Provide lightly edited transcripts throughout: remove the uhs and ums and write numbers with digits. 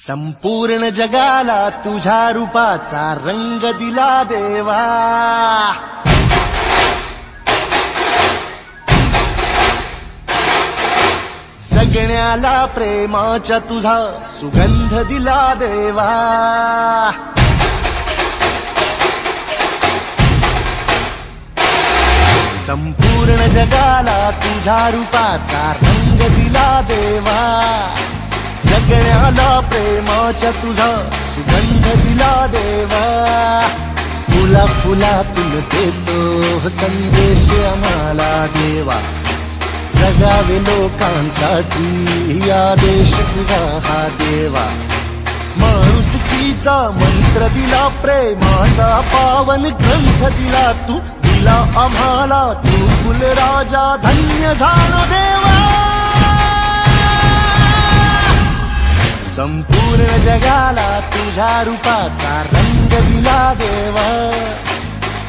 संपूर्ण जगाला तुझ्या रूपाचा रंग दिला देवा। जगण्याला प्रेमाचा तुझा सुगंध दिला देवा। संपूर्ण जगाला तुझ्या रूपाचा रंग दिला देवा। जगण्याला प्रेमाचा तुझा सुगंध दिला देवा। फुला फुलातून देतो संदेश आम्हाला देवा। जगावे लोकांसाठी आदेश तुझा हा देवा। माणुसकीचा मंत्र दिला, प्रेमाचा पावन ग्रंथ दिला तू। दिला आम्हाला तू फुलराजा, धन्य झालो देवा। संपूर्ण जगाला तुझ्या रूपाचा रंग दिला देवा।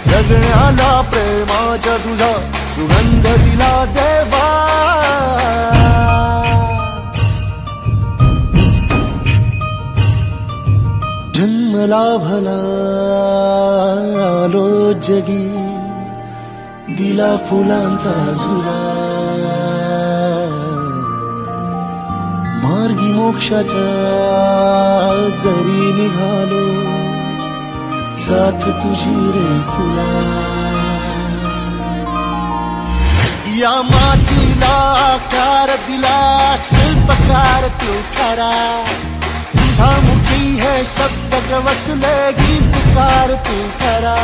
जगण्याला प्रेमाचा तुझा सुगंध दिला देवा। जन्मला भला आलो जगी, दिला फुलांचा झुला। मार्गी मोक्षाच्या जरी निघालो, साथ तुझी रे फुला। या मातीला आकार दिला, शिल्पकार तू खरा। तुझा मुखी है शब्द वसले, गीतकार तू खरा।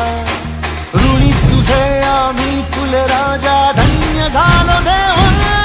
ऋणी तुझे आम्ही फुलराजा, धन्य झालो देवा।